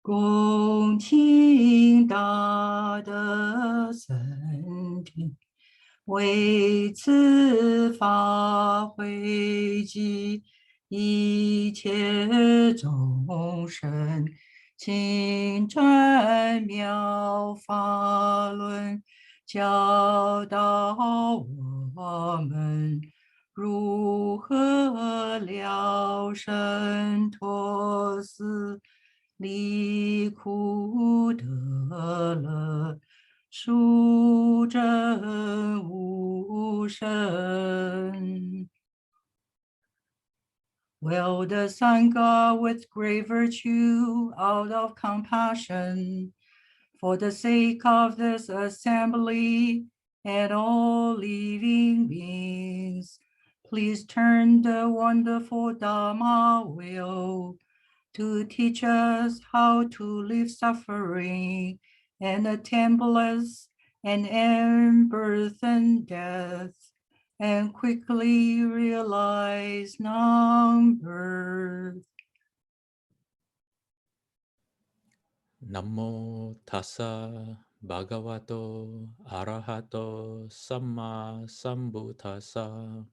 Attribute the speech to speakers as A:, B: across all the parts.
A: 恭请大德僧听，为此法会集一切众生，请转妙法轮，教导我们如何了生脱死，离苦得乐，殊证无生。Will the Sangha with great virtue out of compassion for the sake of this assembly and all living beings, please turn the wonderful Dharma wheel to teach us how to live suffering and attain bliss and end birth and death, and quickly realize non-birth.
B: Namo tassa bhagavato arahato samma sambuddhassa.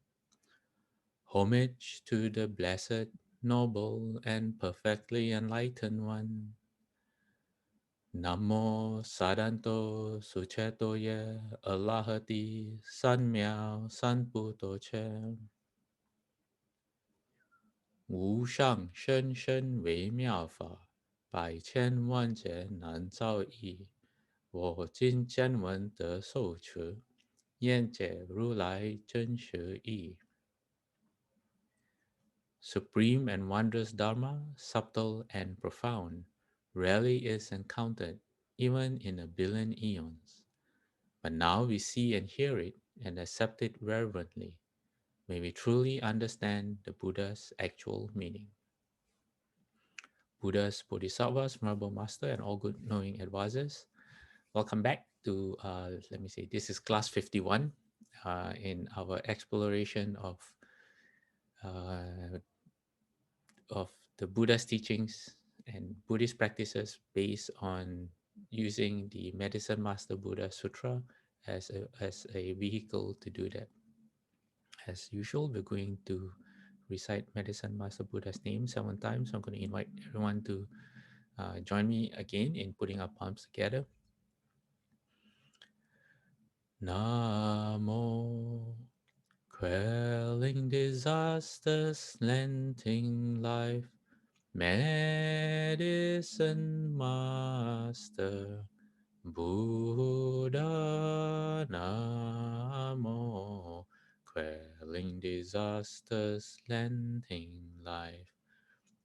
B: Homage to the blessed, noble, and perfectly enlightened one. Namo sadanto suchetoye alahati sanmiao sanputoche. 无上甚深微妙法，百千万劫难造诣。我今见闻得受持，愿解如来真实义。Supreme and wondrous Dharma, subtle and profound, rarely is encountered, even in a billion eons. But now we see and hear it and accept it reverently. May we truly understand the Buddha's actual meaning. Buddhas, Bodhisattvas, Venerable Master, and all good knowing advisors. Welcome back to, this is class 51 in our exploration uh, of the Buddha's teachings and Buddhist practices based on using the Medicine Master Buddha Sutra as a vehicle to do that. As usual, we're going to recite Medicine Master Buddha's name 7 times. So I'm going to invite everyone to join me again in putting our palms together. Namo, quelling disasters, lengthening life, Medicine Master Buddha. Namo, quelling disasters, lengthening life,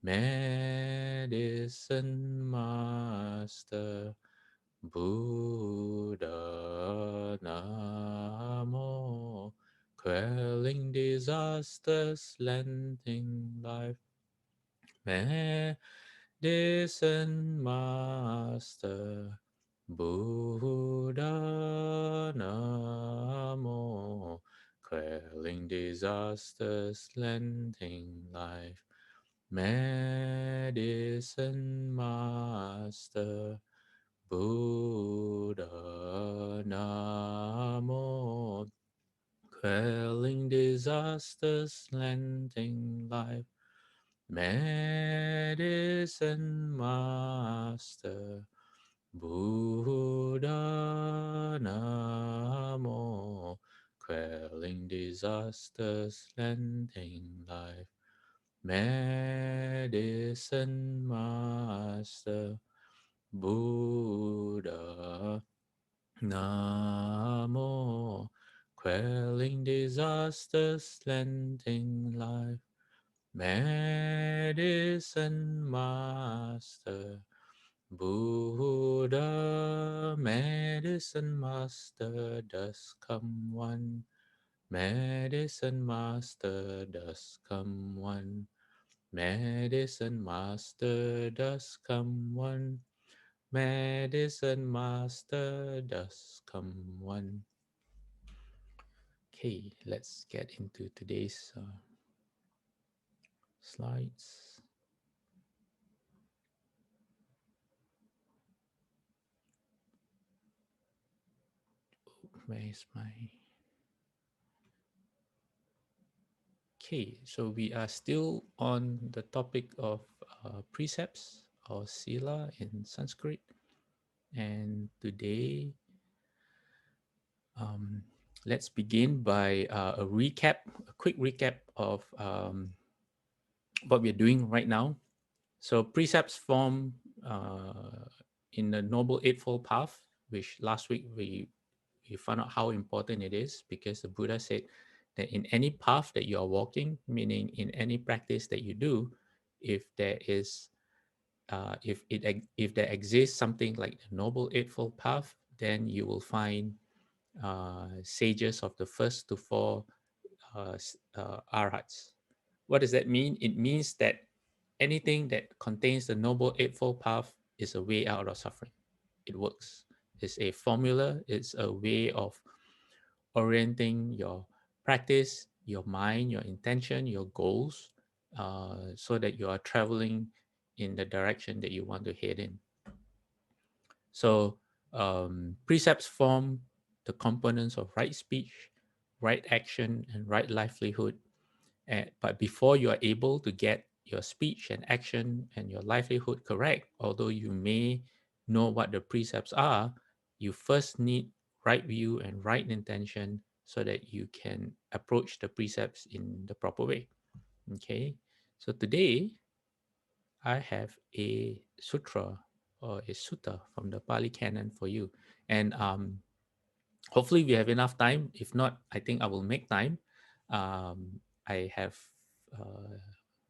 B: Medicine Master Buddha. Namo, quelling disasters, lengthening life, Medicine Master Buddha. Namo, quelling disasters, lengthening life, Medicine Master Buddha. Namo, quelling disasters, lengthening life, Medicine Master Buddha. Namo, quelling disasters, lengthening life, Medicine Master Buddha. Namo, quelling disasters, lengthening life, Medicine Master Buddha. Medicine Master does come one, Medicine Master does come one, Medicine Master does come one, Medicine Master does come one. Okay, let's get into today's slides. Where is my... Okay, so we are still on the topic of precepts or sila in Sanskrit. And today, um, let's begin by a quick recap of what we're doing right now. So precepts form in the Noble Eightfold Path, which last week we found out how important it is, because the Buddha said that in any path that you are walking, meaning in any practice that you do, if there is if there exists something like the Noble Eightfold Path, then you will find sages of the first to four arhats. What does that mean? It means that anything that contains the Noble Eightfold Path is a way out of suffering. It works. It's a formula. It's a way of orienting your practice, your mind, your intention, your goals, so that you are traveling in the direction that you want to head in. So precepts form the components of right speech, right action, and right livelihood. But before you are able to get your speech and action and your livelihood correct, although you may know what the precepts are, you first need right view and right intention so that you can approach the precepts in the proper way. Okay, so today I have a sutra or a sutta from the Pali Canon for you. And hopefully we have enough time. If not, I think I will make time. I have,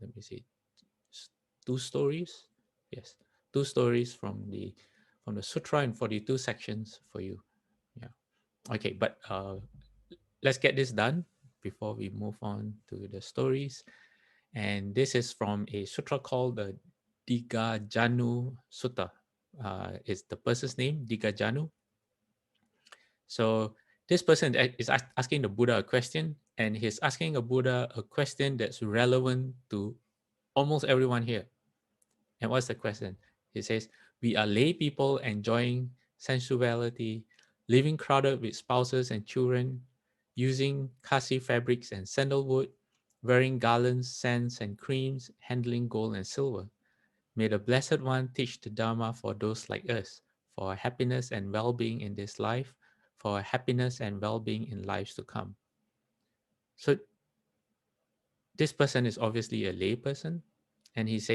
B: let me see, two stories. Yes, two stories from the sutra in 42 sections for you. Yeah. Okay, but let's get this done before we move on to the stories. And this is from a sutra called the Digajanu Sutta. Is the person's name Digajanu? So this person is asking the Buddha a question, and he's asking a Buddha a question that's relevant to almost everyone here. And what's the question? He says, "We are lay people enjoying sensuality, living crowded with spouses and children, using khasi fabrics and sandalwood, wearing garlands, scents, and creams, handling gold and silver. May the Blessed One teach the Dharma for those like us, for our happiness and well-being in this life, for our happiness and well-being in lives to come." So this person is obviously a lay person, and he's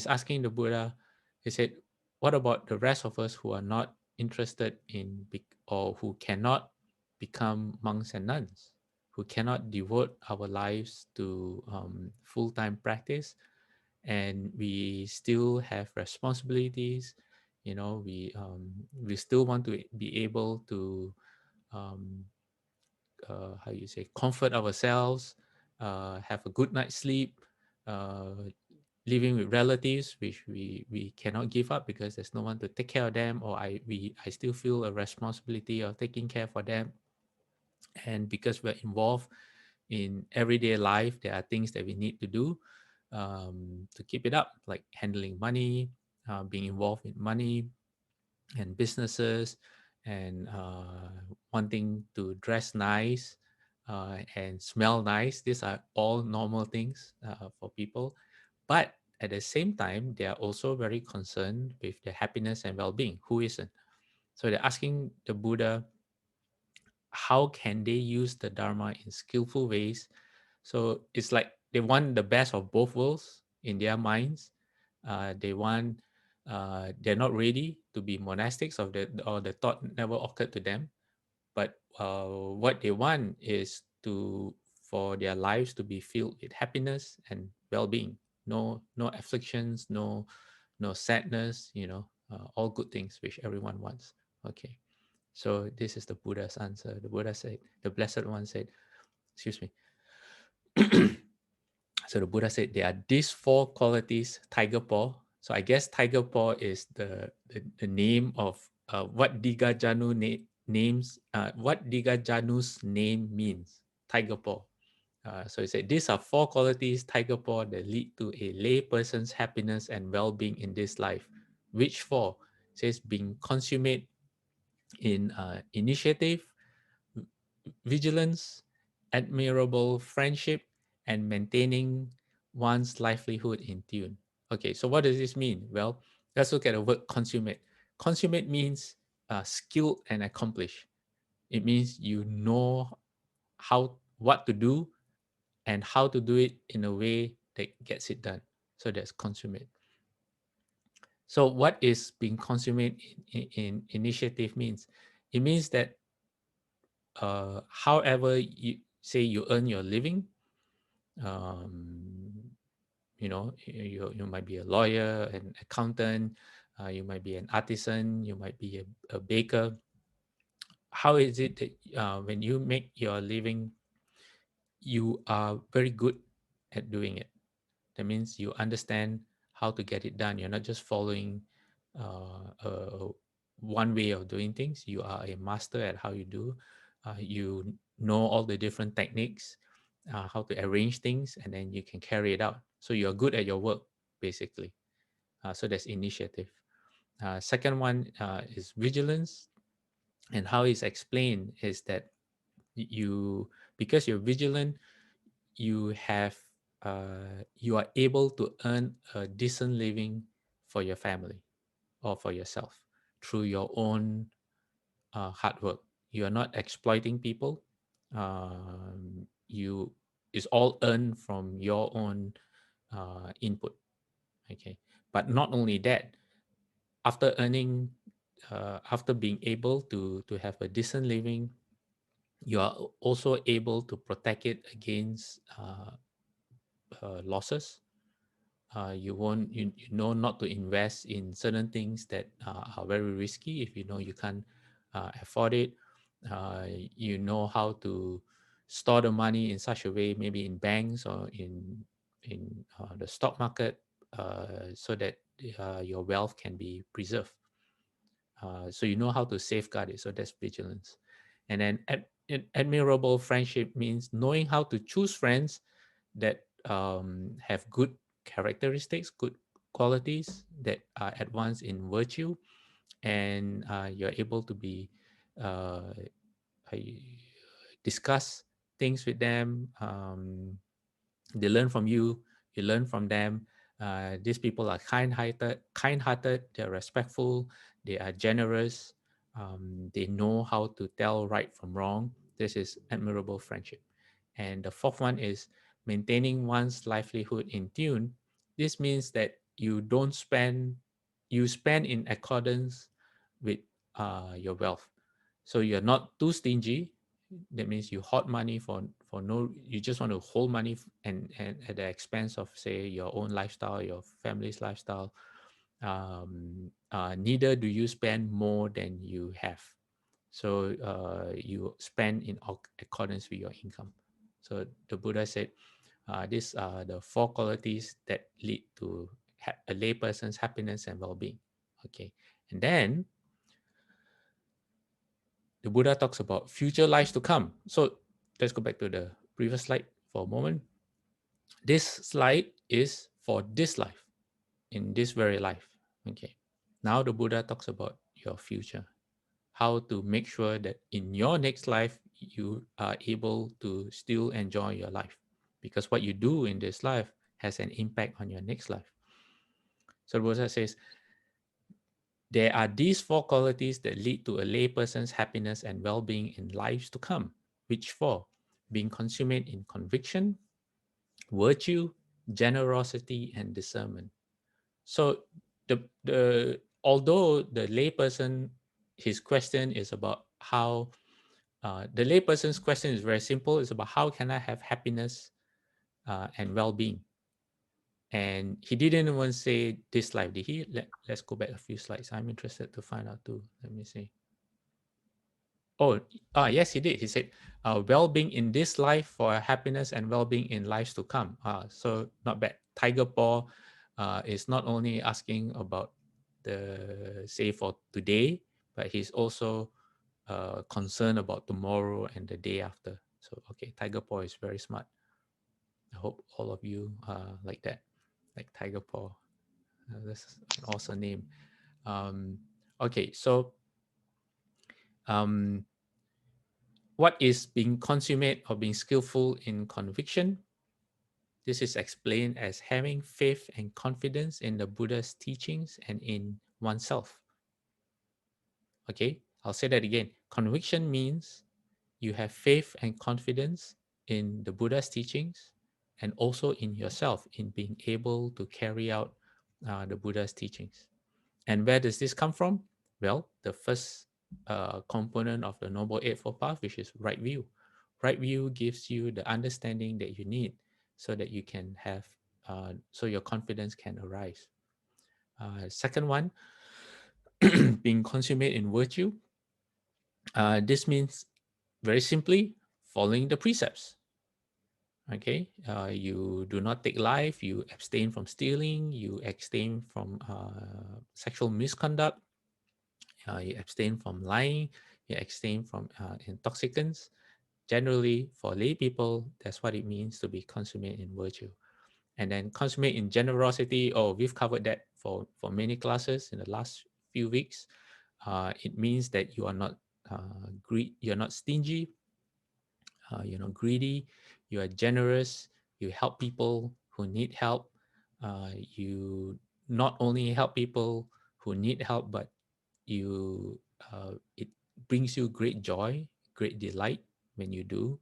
B: asking the Buddha, he said, what about the rest of us who are not interested in or who cannot become monks and nuns, who cannot devote our lives to full-time practice, and we still have responsibilities, we still want to be able to um, how you say, comfort ourselves, have a good night's sleep, uh, living with relatives which we cannot give up because there's no one to take care of them, or I still feel a responsibility of taking care for them. And because we're involved in everyday life, there are things that we need to do to keep it up, like handling money, being involved in money and businesses, and wanting to dress nice and smell nice. These are all normal things for people. But at the same time, they are also very concerned with their happiness and well-being. Who isn't? So they're asking the Buddha, how can they use the Dharma in skillful ways? So it's like they want the best of both worlds in their minds. They want, they're not ready to be monastics, or the thought never occurred to them. But what they want is for their lives to be filled with happiness and well-being. No afflictions, no sadness. All good things which everyone wants. Okay. So this is the Buddha's answer. The Buddha said, the Blessed One said, excuse me. So the Buddha said there are these four qualities, tiger paw. So I guess tiger paw is the name of what what Digajanu's name means, tiger paw. So he said these are four qualities, tiger paw, that lead to a lay person's happiness and well-being in this life. Which four? It says being consummate in initiative, vigilance, admirable friendship, and maintaining one's livelihood in tune. Okay, so what does this mean? Well, let's look at the word consummate. Consummate means skilled and accomplished. It means you know what to do and how to do it in a way that gets it done. So that's consummate. So what is being consummate in initiative means? It means that however you say you earn your living, um, you might be a lawyer, an accountant, you might be an artisan, you might be a baker. How is it that when you make your living, you are very good at doing it? That means you understand how to get it done. You're not just following one way of doing things. You are a master at how you do. You know all the different techniques, how to arrange things, and then you can carry it out. So you're good at your work, basically. So that's initiative. Second one is vigilance. And how it's explained is that you, because you're vigilant, you are able to earn a decent living for your family or for yourself through your own hard work. You are not exploiting people. You It's all earned from your own input. Okay, but not only that, after earning, after being able to have a decent living, you are also able to protect it against losses. You know not to invest in certain things that are very risky if you know you can't afford it. You know how to store the money in such a way, maybe in banks or in the stock market, so that your wealth can be preserved. So you know how to safeguard it. So that's vigilance. And then admirable friendship means knowing how to choose friends that have good characteristics, good qualities that are advanced in virtue, and you're able to be uh, discuss things with them. They learn from you, you learn from them. These people are kind-hearted, they're respectful, they are generous, they know how to tell right from wrong. This is admirable friendship. And the fourth one is maintaining one's livelihood in tune. This means that you spend in accordance with your wealth. So you're not too stingy. That means you hoard money for no, you just want to hold money and at the expense of, say, your own lifestyle, your family's lifestyle. Neither do you spend more than you have. So you spend in accordance with your income. So the Buddha said these are the four qualities that lead to a layperson's happiness and well-being. Okay, and then the Buddha talks about future lives to come. So let's go back to the previous slide for a moment. This slide is for this life, in this very life. Okay. Now the Buddha talks about your future, how to make sure that in your next life, you are able to still enjoy your life. Because what you do in this life has an impact on your next life. So the Buddha says, there are these four qualities that lead to a layperson's happiness and well-being in lives to come. Which four? Being consummate in conviction, virtue, generosity, and discernment. So the although the layperson, his question is about how the layperson's question is very simple. It's about how can I have happiness and well-being. And he didn't even say this life, did he? Let's go back a few slides. I'm interested to find out too. Let me see. Oh, yes, he did. He said, well-being in this life for happiness and well-being in lives to come. So not bad. Tiger Paw is not only asking about the, say, for today, but he's also concerned about tomorrow and the day after. So, okay, Tiger Paw is very smart. I hope all of you are like that, like Tiger Paw. That's an awesome name. Okay, so um, What is being consummate or being skillful in conviction? This is explained as having faith and confidence in the Buddha's teachings and in oneself. Okay, I'll say that again. Conviction means you have faith and confidence in the Buddha's teachings and also in yourself in being able to carry out the Buddha's teachings. And where does this come from? Well, the first component of the Noble Eightfold Path, which is right view. Right view gives you the understanding that you need so that you can have, so your confidence can arise. Second one, being consummate in virtue. This means very simply following the precepts. Okay, you do not take life, you abstain from stealing, you abstain from sexual misconduct, you abstain from lying, you abstain from intoxicants. Generally, for lay people, that's what it means to be consummate in virtue. And then consummate in generosity. Oh, we've covered that for many classes in the last few weeks. It means that you are not you're not stingy, you're not greedy, you are generous, you help people who need help. You not only help people who need help, but it brings you great joy, great delight when you do.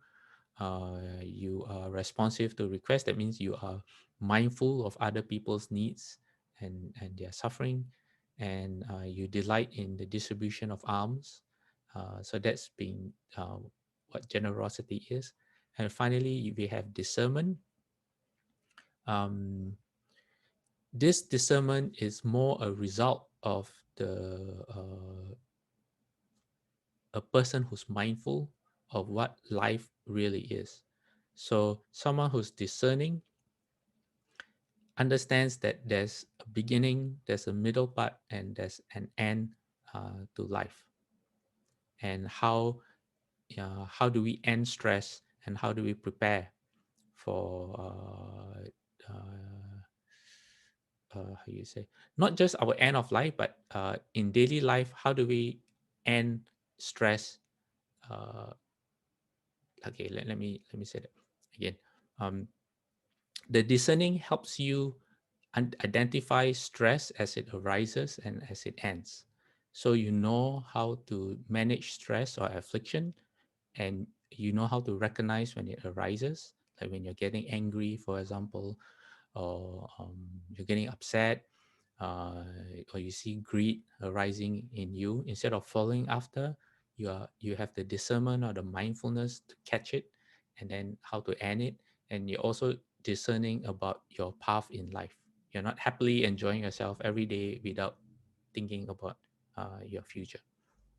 B: You are responsive to requests. That means you are mindful of other people's needs and their suffering, and you delight in the distribution of alms. So that's being what generosity is. And finally, we have discernment. Um, this discernment is more a result of the a person who's mindful of what life really is. So someone who's discerning understands that there's a beginning, there's a middle part, and there's an end to life. And how do we end stress, and how do we prepare for how you say, not just our end of life, but in daily life, how do we end stress? Uh, okay, let me say that again. Um, the discerning helps you identify stress as it arises and as it ends. So you know how to manage stress or affliction, and you know how to recognize when it arises, like when you're getting angry, for example, or you're getting upset, uh, or you see greed arising in you. Instead of following after, you have the discernment or the mindfulness to catch it, and then how to end it. And you're also discerning about your path in life. You're not happily enjoying yourself every day without thinking about your future.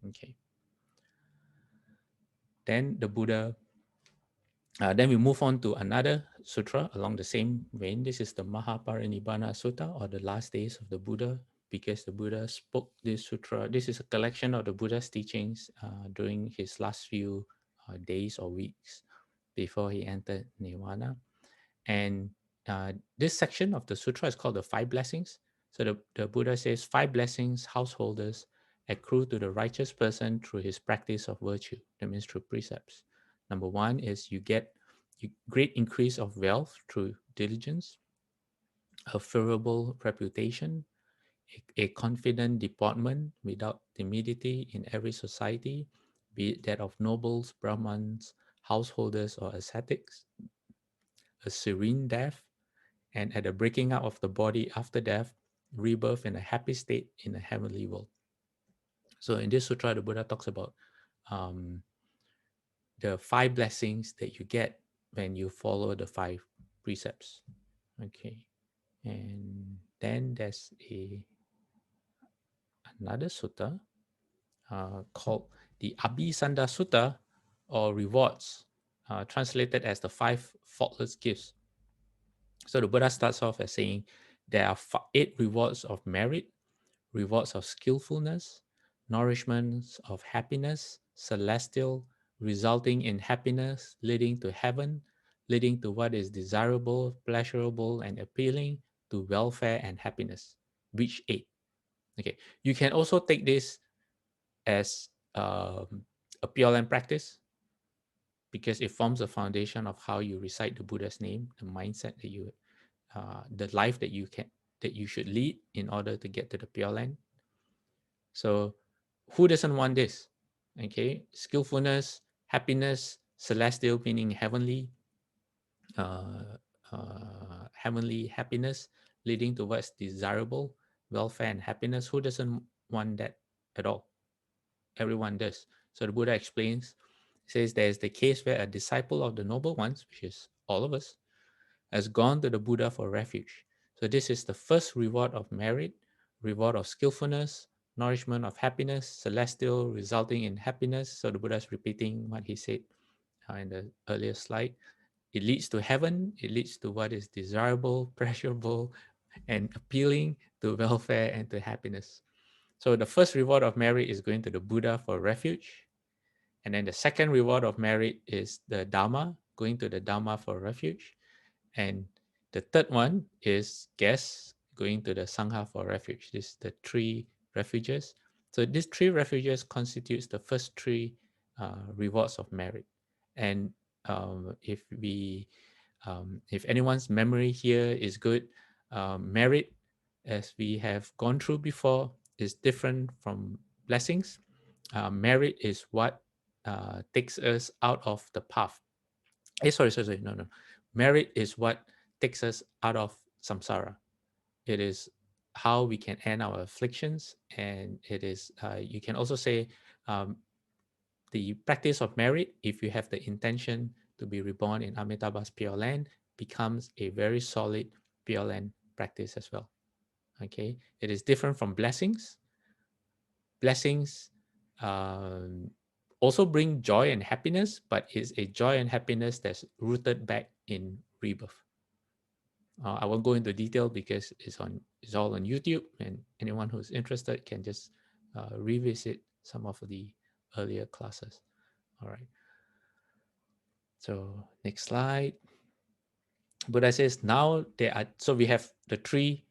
B: Okay. Then the Buddha then we move on to another sutra along the same vein. This is the Mahaparinibbana Sutta, or the last days of the Buddha, because the Buddha spoke this sutra. This is a collection of the Buddha's teachings during his last few days or weeks before he entered Nirvana. And this section of the sutra is called the Five Blessings. So the Buddha says, five blessings householders accrue to the righteous person through his practice of virtue. That means through precepts. Number one is you get great increase of wealth through diligence, a favorable reputation, a confident deportment without timidity in every society, be it that of nobles, brahmins, householders, or ascetics, a serene death, and at the breaking up of the body after death, rebirth in a happy state in a heavenly world. So in this sutra, the Buddha talks about um, the five blessings that you get when you follow the five precepts. Okay, and then there's another sutta called the Abhisanda Sutta, or rewards, translated as the five faultless gifts. So the Buddha starts off as saying there are eight rewards of merit, rewards of skillfulness, nourishments of happiness, celestial, resulting in happiness, leading to heaven, leading to what is desirable, pleasurable, and appealing, to welfare and happiness. Which eight? Okay, you can also take this as a pure land practice. because it forms the foundation of how you recite the Buddha's name, the mindset that the life that you should lead in order to get to the Pure Land. So who doesn't want this? Okay, skillfulness, happiness, celestial meaning heavenly, uh, heavenly happiness leading towards desirable welfare and happiness. Who doesn't want that at all? Everyone does. So the Buddha explains, says there's the case where a disciple of the noble ones, which is all of us, has gone to the Buddha for refuge. So this is the first reward of merit, reward of skillfulness, nourishment of happiness, celestial resulting in happiness. So the Buddha is repeating what he said in the earlier slide. It leads to heaven. It leads to what is desirable, pleasurable, and appealing to welfare and to happiness. So the first reward of merit is going to the Buddha for refuge. And then the second reward of merit is the Dharma, going to the Dharma for refuge. And the third one is guests going to the Sangha for refuge. This is the three refuges. So these three refuges constitutes the first three rewards of merit. And if anyone's memory here is good, merit, as we have gone through before, is different from blessings. Merit is what takes us out of the path. Sorry. No. Merit is what takes us out of samsara. It is how we can end our afflictions, and it is. You can also say the practice of merit, if you have the intention to be reborn in Amitabha's Pure Land, becomes a very solid Pure Land practice as well. Okay, it is different from blessings. Blessings also bring joy and happiness, but is a joy and happiness that's rooted back in rebirth. I won't go into detail because it's all on YouTube, and anyone who's interested can just revisit some of the earlier classes. All right. So next slide. Buddha says now there are, so we have the three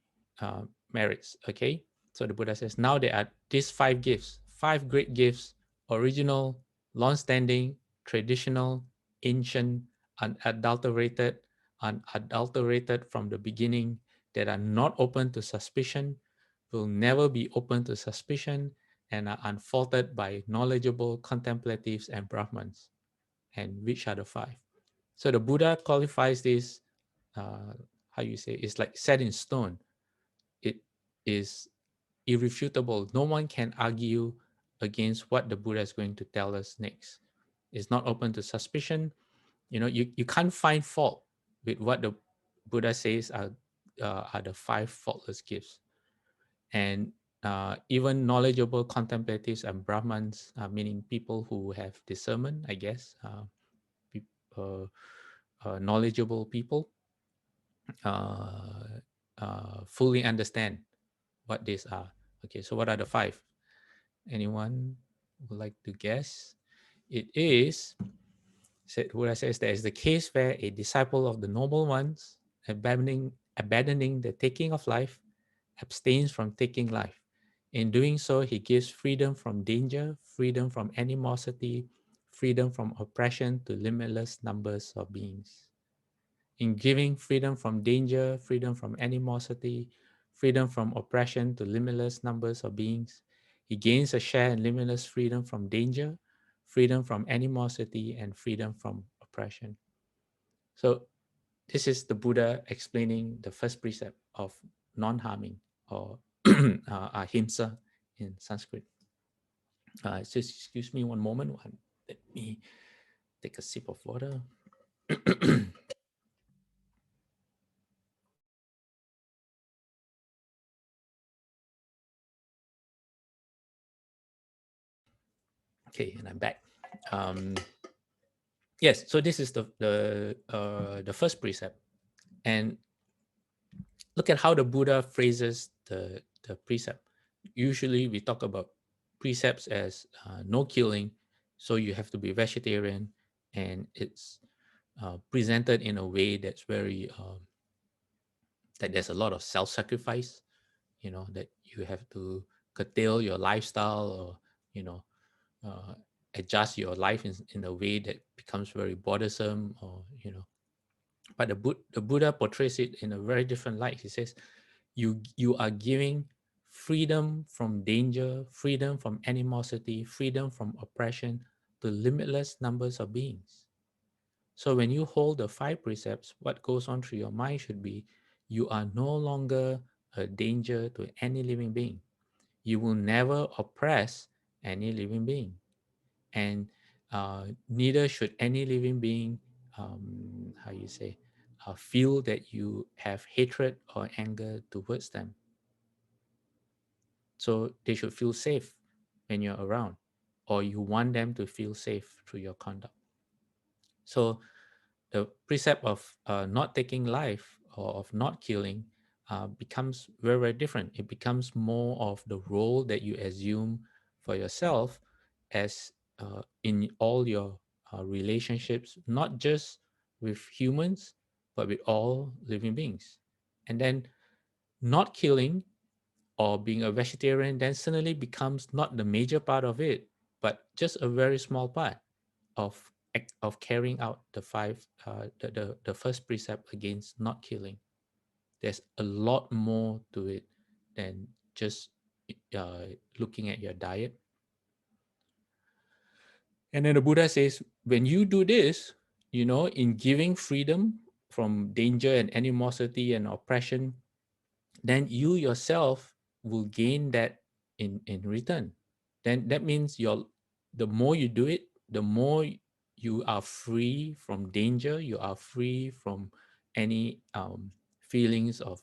B: merits, okay? So the Buddha says now there are these five gifts, five great gifts: original, long-standing, traditional, ancient, unadulterated from the beginning, that are not open to suspicion, will never be open to suspicion, and are unfaulted by knowledgeable contemplatives and Brahmans. And which are the five? So the Buddha qualifies this, how you say, it's like set in stone. It is irrefutable. No one can argue against what the Buddha is going to tell us next. It's not open to suspicion. You can't find fault with what the Buddha says are the five faultless gifts. And even knowledgeable contemplatives and Brahmans, meaning people who have discernment, I guess, knowledgeable people, fully understand what these are. Okay, so what are the five? Anyone would like to guess? It is, Buddha says, there is the case where a disciple of the noble ones, abandoning the taking of life, abstains from taking life. In doing so, he gives freedom from danger, freedom from animosity, freedom from oppression to limitless numbers of beings. In giving freedom from danger, freedom from animosity, freedom from oppression to limitless numbers of beings, he gains a share in limitless freedom from danger, freedom from animosity, and freedom from oppression. So this is the Buddha explaining the first precept of non-harming, or ahimsa in Sanskrit. Just excuse me one moment. Let me take a sip of water. Okay, and I'm back. Yes, so this is the first precept, and look at how the Buddha phrases the precept. Usually, we talk about precepts as no killing, so you have to be vegetarian, and it's presented in a way that's very that there's a lot of self-sacrifice. That you have to curtail your lifestyle, or you know, uh, adjust your life in a way that becomes very bothersome, or but the Buddha portrays it in a very different light. He says you are giving freedom from danger, freedom from animosity, freedom from oppression to limitless numbers of beings. So when you hold the five precepts, what goes on through your mind should be you are no longer a danger to any living being. You will never oppress any living being. And neither should any living being, how you say, feel that you have hatred or anger towards them. So they should feel safe when you're around, or you want them to feel safe through your conduct. So the precept of not taking life or of not killing becomes very, very different. It becomes more of the role that you assume for yourself as in all your relationships, not just with humans, but with all living beings. And then not killing or being a vegetarian then suddenly becomes not the major part of it, but just a very small part of of carrying out the the first precept against not killing. There's a lot more to it than just looking at your diet. And then the Buddha says, when you do this, in giving freedom from danger and animosity and oppression, then you yourself will gain that in return. Then that means the more you do it, the more you are free from danger, you are free from any feelings of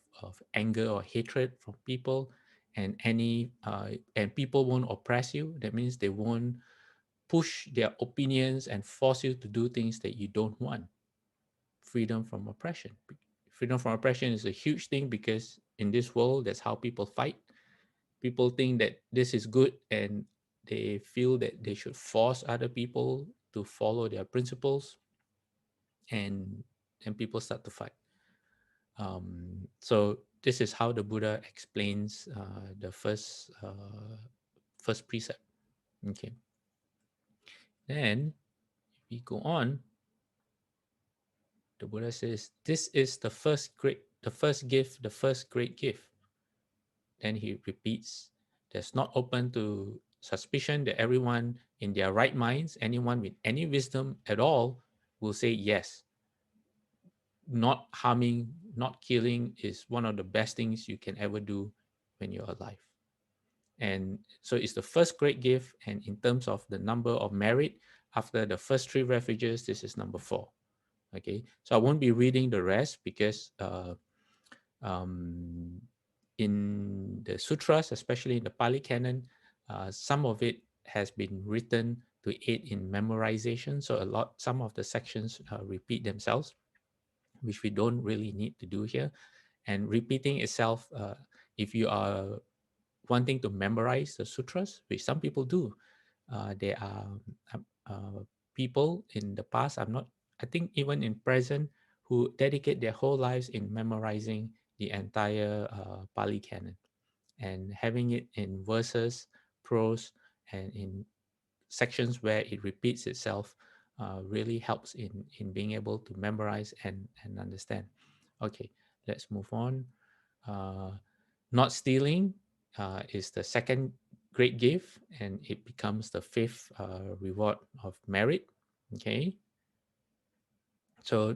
B: anger or hatred from people, and and people won't oppress you. That means they won't push their opinions and force you to do things that you don't want. Freedom from oppression. Freedom from oppression is a huge thing because in this world, that's how people fight. People think that this is good, and they feel that they should force other people to follow their principles, and people start to fight. So this is how the Buddha explains the first precept. Okay, then we go on. The Buddha says, "This is the first gift, the first great gift." Then he repeats, "That's not open to suspicion that everyone in their right minds, anyone with any wisdom at all, will say yes. Not harming, not killing is one of the best things you can ever do when you're alive." And so it's the first great gift. And in terms of the number of merit, after the first three refuges, this is number 4. Okay, so I won't be reading the rest because um, in the sutras, especially in the Pali Canon, some of it has been written to aid in memorization. So some of the sections repeat themselves, which we don't really need to do here. And repeating itself, if you are wanting to memorize the sutras, which some people do, there are people in the past, I think even in present, who dedicate their whole lives in memorizing the entire Pali Canon and having it in verses, prose, and in sections where it repeats itself. Really helps in being able to memorize and understand. Okay, let's move on. Uh, Not stealing is the second great gift, and it becomes the fifth reward of merit. Okay, so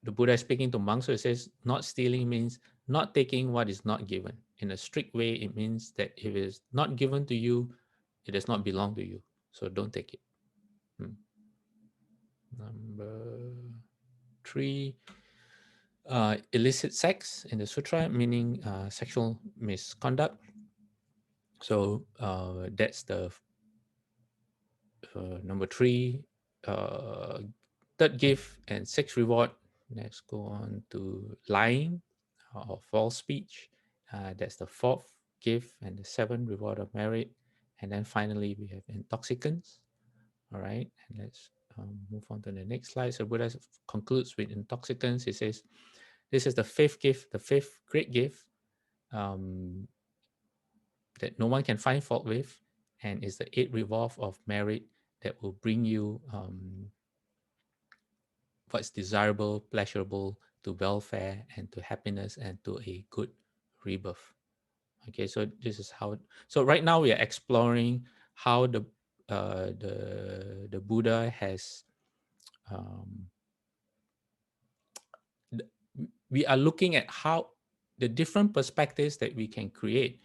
B: the Buddha is speaking to monks, so it says not stealing means not taking what is not given. In a strict way, it means that if it is not given to you, it does not belong to you. So don't take it. Number 3, illicit sex in the sutra, meaning sexual misconduct. So that's the number 3, uh, third gift, and sixth reward. Let's go on to lying or false speech. That's the fourth gift and the seventh reward of merit. And then finally, we have intoxicants. All right, and let's move on to the next slide. So Buddha concludes with intoxicants. He says, this is the fifth gift, the fifth great gift um, that no one can find fault with, and is the eighth revolve of merit that will bring you what's desirable, pleasurable, to welfare and to happiness and to a good rebirth. Okay, so this is how. So right now we are exploring how the Buddha has. Um, we are looking at how the different perspectives that we can create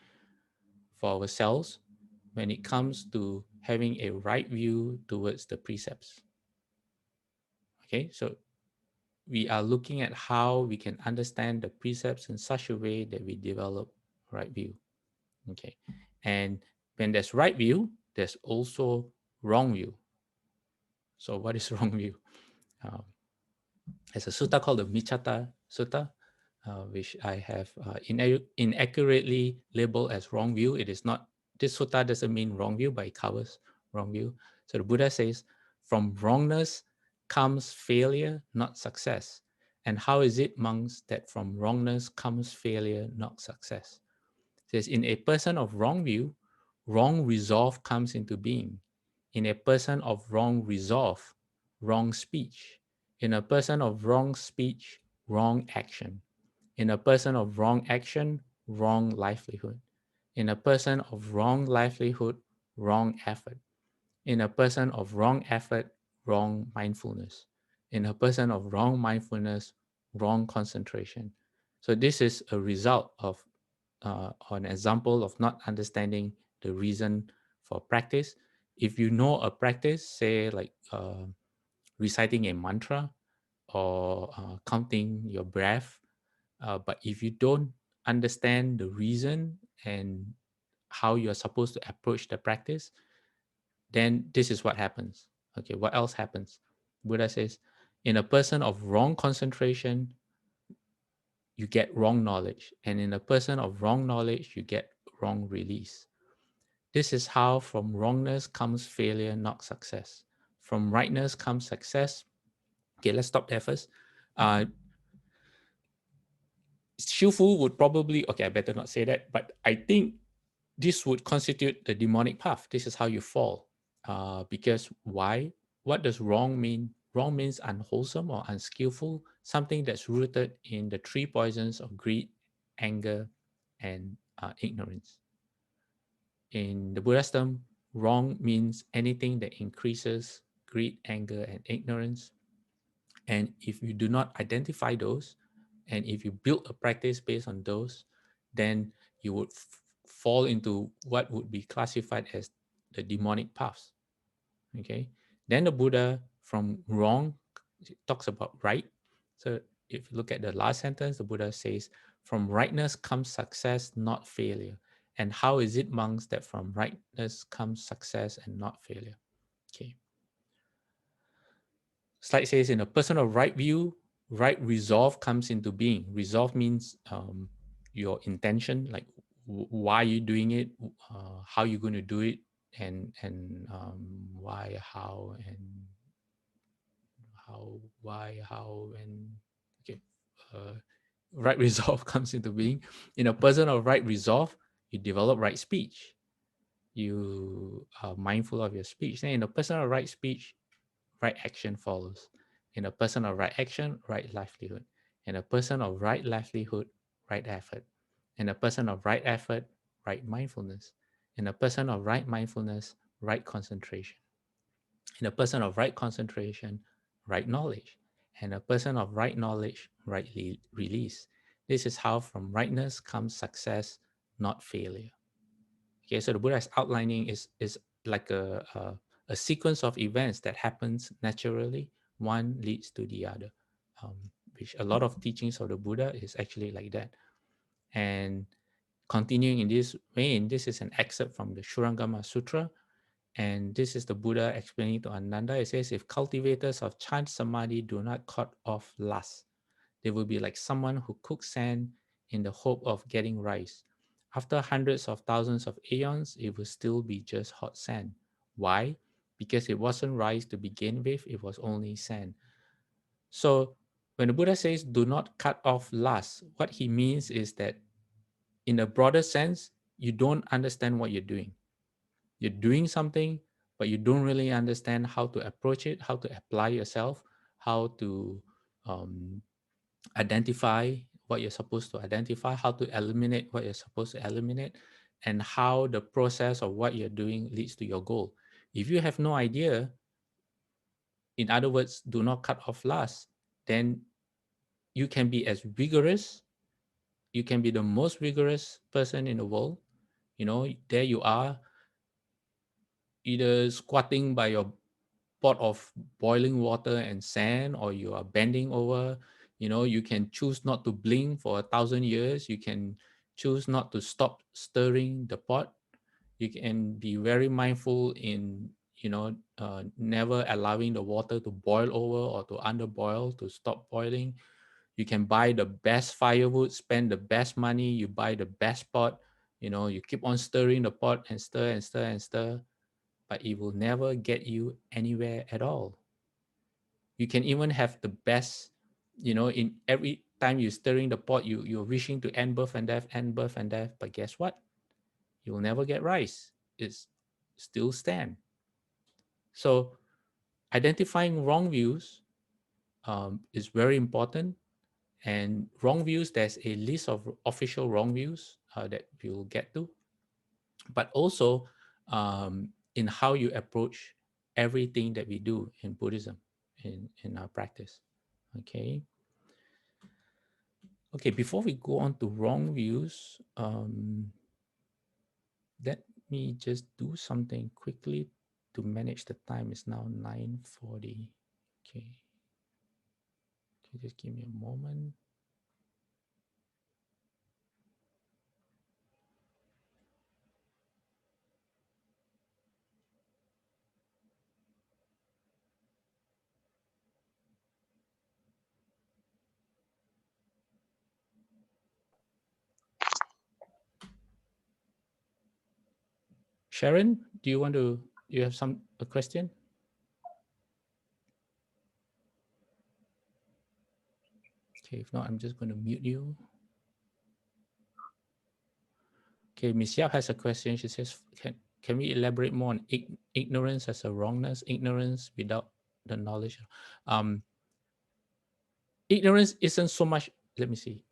B: for ourselves when it comes to having a right view towards the precepts. Okay, so we are looking at how we can understand the precepts in such a way that we develop right view. Okay, and when there's right view, there's also wrong view. So what is wrong view? Um, there's a sutta called the Michata Suta, which I have inaccurately labeled as wrong view. It is not, this sutta doesn't mean wrong view, but it covers wrong view. So the Buddha says, from wrongness comes failure, not success. And how is it, monks, that from wrongness comes failure, not success? It says, in a person of wrong view, wrong resolve comes into being. In a person of wrong resolve, wrong speech. In a person of wrong speech, wrong action. In a person of wrong action, wrong livelihood. In a person of wrong livelihood, wrong effort. In a person of wrong effort, wrong mindfulness. In a person of wrong mindfulness, wrong concentration. So this is a result of an example of not understanding the reason for practice. If you know a practice, say like reciting a mantra or counting your breath, but if you don't understand the reason and how you're supposed to approach the practice, then this is what happens. Okay, what else happens? Buddha says, in a person of wrong concentration, you get wrong knowledge. And in a person of wrong knowledge, you get wrong release. This is how from wrongness comes failure, not success. From rightness comes success. Okay, let's stop there first. Uh, Skillful would probably, okay, I better not say that, but I think this would constitute the demonic path. This is how you fall. Because why? What does wrong mean? Wrong means unwholesome or unskillful, something that's rooted in the three poisons of greed, anger, and ignorance. In the Buddha's term, wrong means anything that increases greed, anger, and ignorance. And if you do not identify those, and if you build a practice based on those, then you would fall into what would be classified as the demonic paths. Okay. Then the Buddha from wrong talks about right. So if you look at the last sentence, the Buddha says, from rightness comes success, not failure. And how is it, monks, that from rightness comes success and not failure? Okay. Slide says, in a person of right view, right resolve comes into being. Resolve means your intention, like why you're doing it, how you're going to do it, and why, how, and why, how, and okay. Right resolve comes into being. In a person of right resolve, you develop right speech. You are mindful of your speech. Then in a person of right speech, right action follows. In a person of right action, right livelihood. In a person of right livelihood, right effort. In a person of right effort, right mindfulness. In a person of right mindfulness, right concentration. In a person of right concentration, right knowledge. And a person of right knowledge, right release. This is how from rightness comes success, not failure. Okay, so the Buddha is outlining is like a sequence of events that happens naturally. One leads to the other, um, which a lot of teachings of the Buddha is actually like that. And continuing in this vein, this is an excerpt from the Shurangama Sutra, and this is the Buddha explaining to Ananda. It says, if cultivators of chant samadhi do not cut off lust, they will be like someone who cooks sand in the hope of getting rice. After hundreds of thousands of aeons, it will still be just hot sand. Why? Because it wasn't rice to begin with, it was only sand. So when the Buddha says do not cut off lust, what he means is that in a broader sense, you don't understand what you're doing. You're doing something, but you don't really understand how to approach it, how to apply yourself, how to um, identify what you're supposed to identify, how to eliminate what you're supposed to eliminate, and how the process of what you're doing leads to your goal. If you have no idea, in other words, do not cut off last, then you can be as vigorous, you can be the most vigorous person in the world. You know, there you are, either squatting by your pot of boiling water and sand, or you are bending over. You know, you can choose not to blink for 1,000 years. You can choose not to stop stirring the pot. You can be very mindful in, never allowing the water to boil over or to underboil, to stop boiling. You can buy the best firewood, spend the best money, you buy the best pot. You know, you keep on stirring the pot and stir and stir and stir, but it will never get you anywhere at all. You can even have the best, in every time you're stirring the pot, you're wishing to end birth and death, end birth and death, but guess what? You will never get rice. It's still stand. So identifying wrong views is very important. And wrong views, there's a list of official wrong views that you'll get to, but also in how you approach everything that we do in Buddhism, in our practice. Okay. Okay, before we go on to wrong views, let me just do something quickly to manage the time. It's now 9:40. Okay. Okay, just give me a moment. Sharon, you have a question? Okay, if not, I'm just going to mute you. Okay, Miss Yap has a question. She says, can we elaborate more on ignorance as a wrongness, ignorance without the knowledge? Ignorance isn't so much, let me see.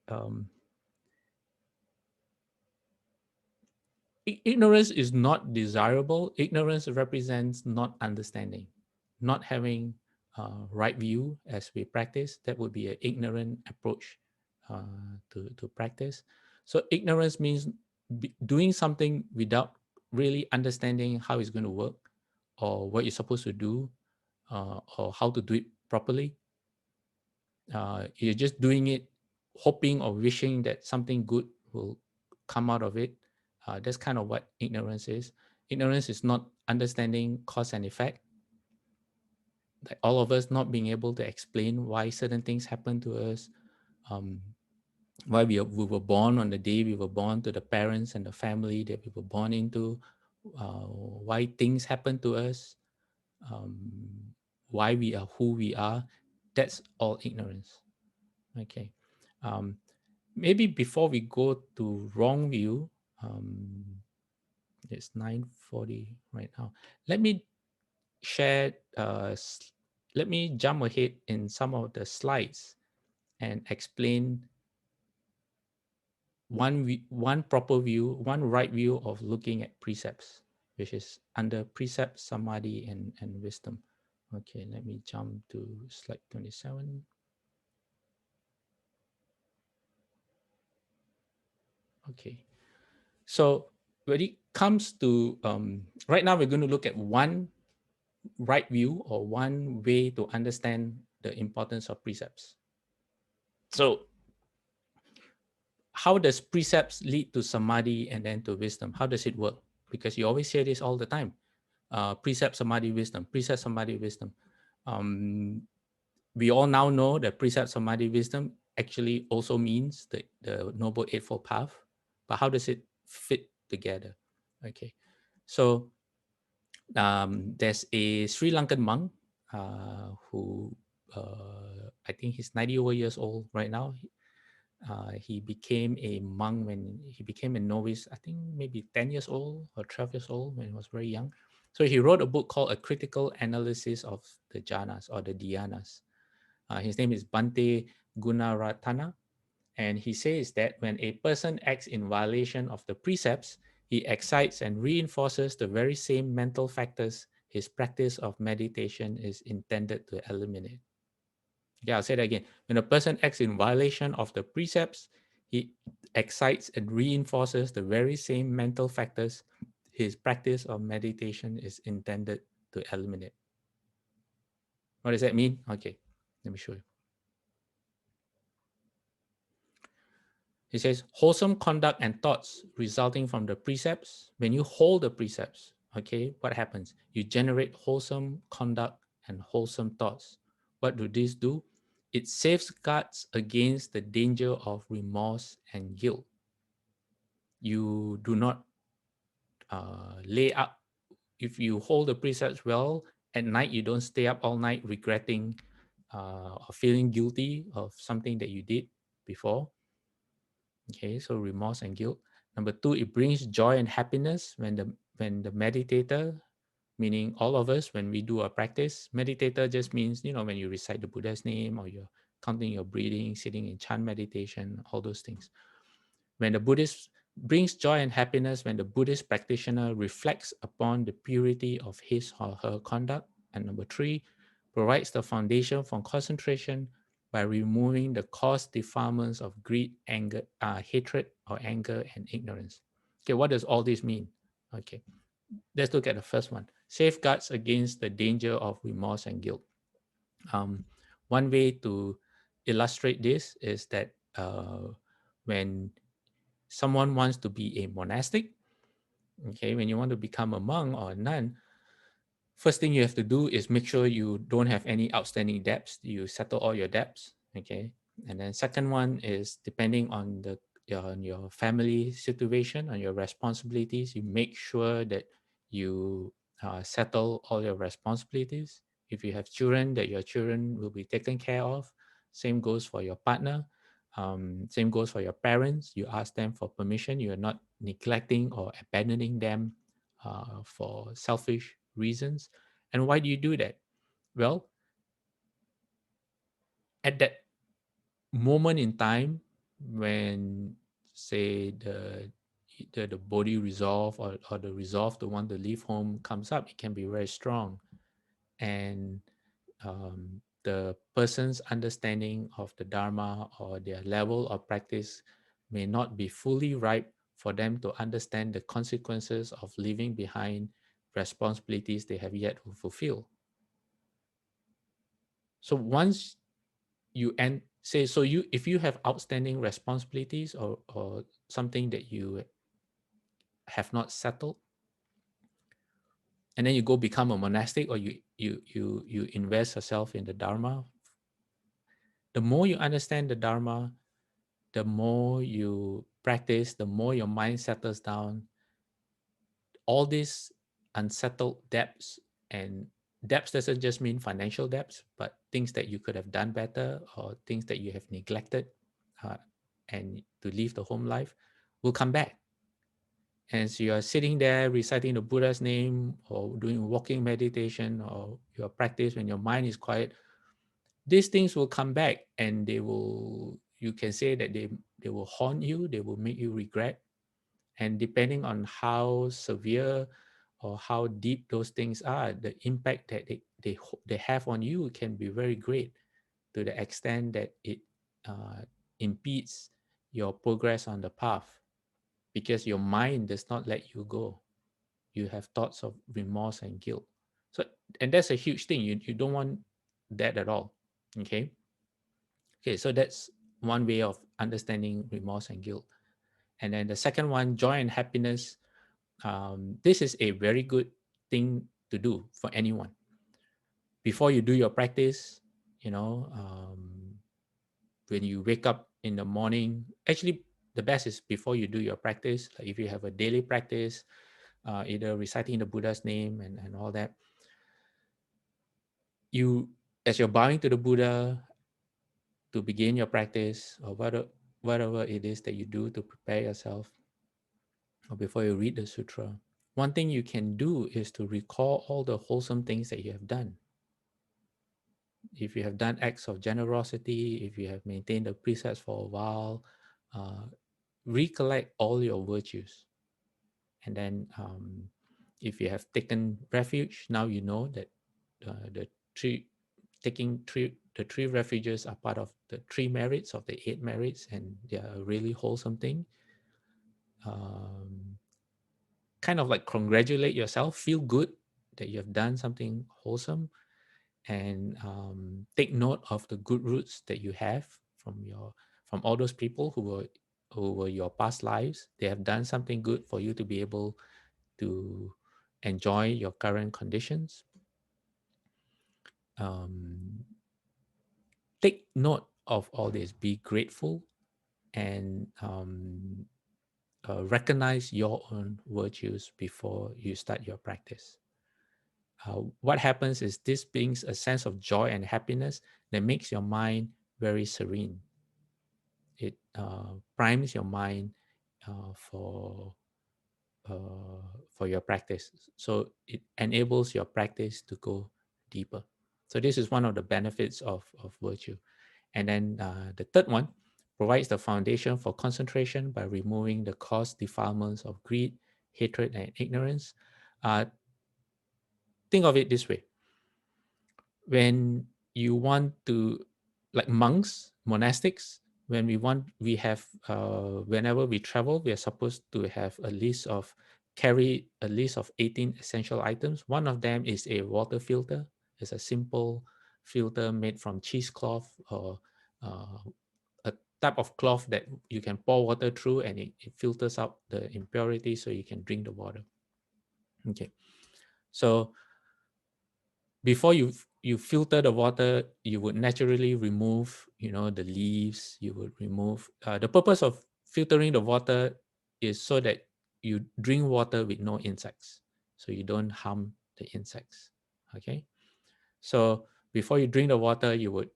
B: Ignorance is not desirable. Ignorance represents not understanding, not having right view as we practice. That would be an ignorant approach to practice. So ignorance means doing something without really understanding how it's going to work, or what you're supposed to do, or how to do it properly. You're just doing it, hoping or wishing that something good will come out of it. That's kind of what ignorance is. Ignorance is not understanding cause and effect. Like all of us not being able to explain why certain things happen to us, um, why we were born on the day we were born, to the parents and the family that we were born into, why things happen to us, um, why we are who we are. That's all ignorance. Okay. Um, Maybe before we go to wrong view, it's 9:40 right now. Let me share, let me jump ahead in some of the slides and explain one proper view, one right view of looking at precepts, which is under precept, samadhi, and wisdom. Okay, let me jump to slide 27. Okay. So when it comes to, right now, we're going to look at one right view or one way to understand the importance of precepts. So how does precepts lead to samadhi and then to wisdom? How does it work? Because you always hear this all the time. Precept, samadhi, wisdom, precept, samadhi, wisdom. We all now know that precept, samadhi, wisdom actually also means the Noble Eightfold Path. But how does it fit together? Okay. So there's a Sri Lankan monk who, I think he's 90 over years old right now. He became a monk when he became a novice, I think maybe 10 years old or 12 years old, when he was very young. So he wrote a book called A Critical Analysis of the Jhanas or the Dhyanas. His name is Bhante Gunaratana. And he says that when a person acts in violation of the precepts, he excites and reinforces the very same mental factors his practice of meditation is intended to eliminate. Okay, I'll say that again. When a person acts in violation of the precepts, he excites and reinforces the very same mental factors his practice of meditation is intended to eliminate. What does that mean? Okay, let me show you. He says, wholesome conduct and thoughts resulting from the precepts. When you hold the precepts, okay, what happens? You generate wholesome conduct and wholesome thoughts. What do these do? It safeguards against the danger of remorse and guilt. You do not lay up. If you hold the precepts well, at night you don't stay up all night regretting or feeling guilty of something that you did before. Okay, so remorse and guilt. Number two, it brings joy and happiness when the meditator, meaning all of us, when we do a practice. Meditator just means, when you recite the Buddha's name or you're counting your breathing, sitting in chant meditation, all those things. When the Buddhist brings joy and happiness, when the Buddhist practitioner reflects upon the purity of his or her conduct. And number three, provides the foundation for concentration by removing the cause defilements of greed, anger, hatred, or anger and ignorance. Okay, what does all this mean? Okay, let's look at the first one. Safeguards against the danger of remorse and guilt. One way to illustrate this is that when someone wants to be a monastic, okay, when you want to become a monk or a nun, first thing you have to do is make sure you don't have any outstanding debts. You settle all your debts, okay? And then second one is depending on your family situation, on your responsibilities, you make sure that you settle all your responsibilities. If you have children, that your children will be taken care of. Same goes for your partner. Same goes for your parents. You ask them for permission. You are not neglecting or abandoning them for selfish reasons. And why do you do that? Well, at that moment in time when, say, the body resolve or the resolve to want to leave home comes up, it can be very strong. And the person's understanding of the Dharma or their level of practice may not be fully ripe for them to understand the consequences of leaving behind responsibilities they have yet to fulfill. So once you end, say, so you, if you have outstanding responsibilities or something that you have not settled, and then you go become a monastic or you invest yourself in the Dharma, the more you understand the Dharma, the more you practice, the more your mind settles down. All these unsettled debts, and debts doesn't just mean financial debts, but things that you could have done better or things that you have neglected uh, and to live the home life will come back. And so you're sitting there reciting the Buddha's name or doing walking meditation or your practice when your mind is quiet, these things will come back and you can say that they will haunt you, they will make you regret. And depending on how severe or how deep those things are, the impact that they have on you can be very great, to the extent that it impedes your progress on the path, because your mind does not let you go. You have thoughts of remorse and guilt. So, and that's a huge thing. You don't want that at all. Okay. Okay. So that's one way of understanding remorse and guilt. And then the second one, joy and happiness. This is a very good thing to do for anyone. Before you do your practice, when you wake up in the morning, actually, the best is before you do your practice. Like if you have a daily practice, either reciting the Buddha's name and all that, you, as you're bowing to the Buddha to begin your practice, or whatever it is that you do to prepare yourself, or before you read the sutra, one thing you can do is to recall all the wholesome things that you have done. If you have done acts of generosity, if you have maintained the precepts for a while, recollect all your virtues. And then if you have taken refuge, now you know that the three the three refuges are part of the three merits of the eight merits, and they are a really wholesome thing. Um, kind of like congratulate yourself, feel good that you have done something wholesome, and take note of the good roots that you have from all those people who were your past lives. They have done something good for you to be able to enjoy your current conditions. Um, take note of all this. Be grateful and recognize your own virtues before you start your practice. What happens is this brings a sense of joy and happiness that makes your mind very serene. It primes your mind uh, for for your practice. So it enables your practice to go deeper. So this is one of the benefits of virtue. And then the third one provides the foundation for concentration by removing the cause defilements of greed, hatred, and ignorance. Think of it this way. When you want to, like monks, monastics, when we have, whenever we travel, we are supposed to have a list of, carry a list of 18 essential items. One of them is a water filter. It's a simple filter made from cheesecloth or uh, a type of cloth that you can pour water through, and it filters out the impurities so you can drink the water. Okay. So before you filter the water, you would naturally remove, the leaves. You would remove. The purpose of filtering the water is so that you drink water with no insects, so you don't harm the insects. Okay, so before you drink the water, you would,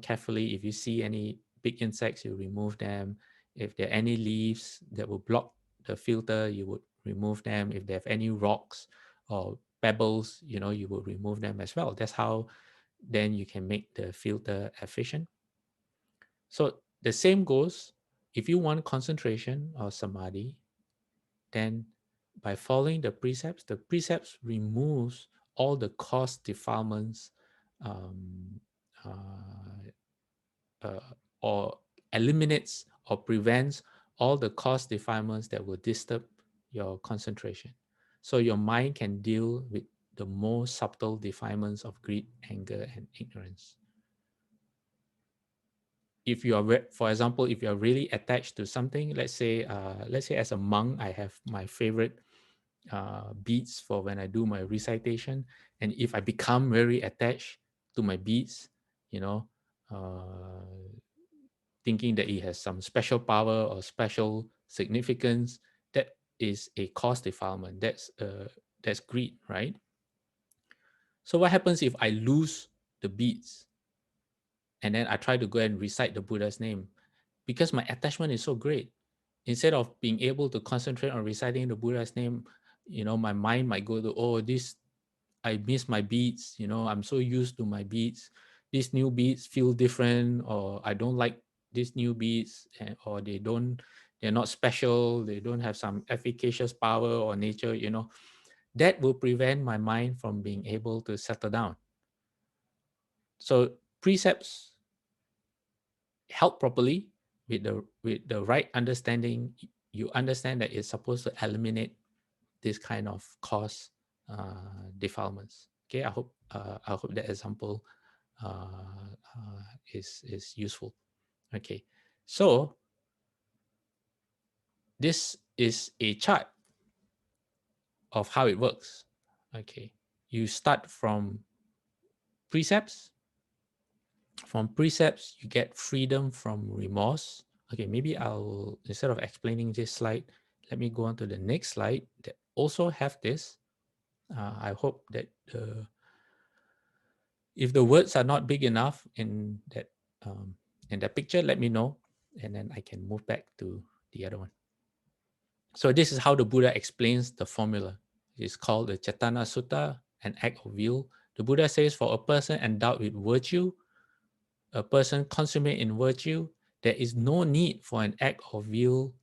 B: carefully, if you see any big insects, you remove them. If there are any leaves that will block the filter, you would remove them. If they have any rocks or pebbles, you will remove them as well. That's how then you can make the filter efficient. So the same goes if you want concentration or samadhi, then by following the precepts removes all the cause defilements, um, uh, uh, or eliminates or prevents all the cause defilements that will disturb your concentration. So your mind can deal with the more subtle defilements of greed, anger, and ignorance. If you are, for example, if you are really attached to something, let's say as a monk, I have my favorite beads for when I do my recitation. And if I become very attached to my beads, you know, uh, thinking that it has some special power or special significance, that is a cause defilement. That's greed, right? So what happens if I lose the beads and then I try to go and recite the Buddha's name? Because my attachment is so great, instead of being able to concentrate on reciting the Buddha's name, my mind might go to, oh, this, I miss my beats, I'm so used to my beats. These new beats feel different, or I don't like these new beats, or they're not special, they don't have some efficacious power or nature, that will prevent my mind from being able to settle down. So precepts help properly with the right understanding. You understand that it's supposed to eliminate this kind of cause defilements. Okay, I hope that example is useful. Okay, so this is a chart of how it works. Okay, you start from precepts. From precepts, you get freedom from remorse. Okay, maybe I'll, instead of explaining this slide, let me go on to the next slide that also have this. I hope that if the words are not big enough in that picture, let me know, and then I can move back to the other one. So this is how the Buddha explains the formula. It's called the Chetana Sutta, an act of will. The Buddha says, for a person endowed with virtue, a person consummate in virtue, there is no need for an act of will.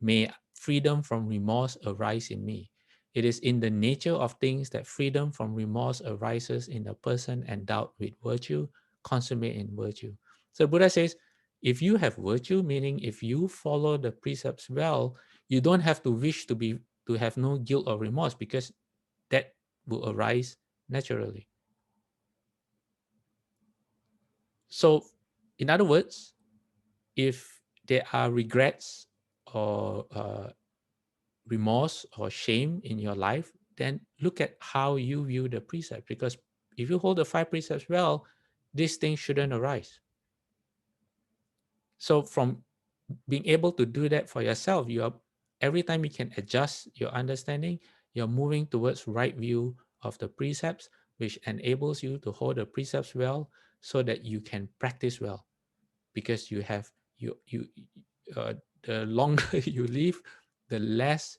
B: May freedom from remorse arise in me. It is in the nature of things that freedom from remorse arises in a person endowed with virtue, consummate in virtue. So Buddha says, if you have virtue, meaning if you follow the precepts well, you don't have to wish to have no guilt or remorse, because that will arise naturally. So, in other words, if there are regrets or remorse or shame in your life, then look at how you view the precept. Because if you hold the 5 precepts well, these things shouldn't arise. So, from being able to do that for yourself, you are every time you can adjust your understanding, you're moving towards right view of the precepts, which enables you to hold the precepts well, so that you can practice well. Because you have uh, the longer you live, the less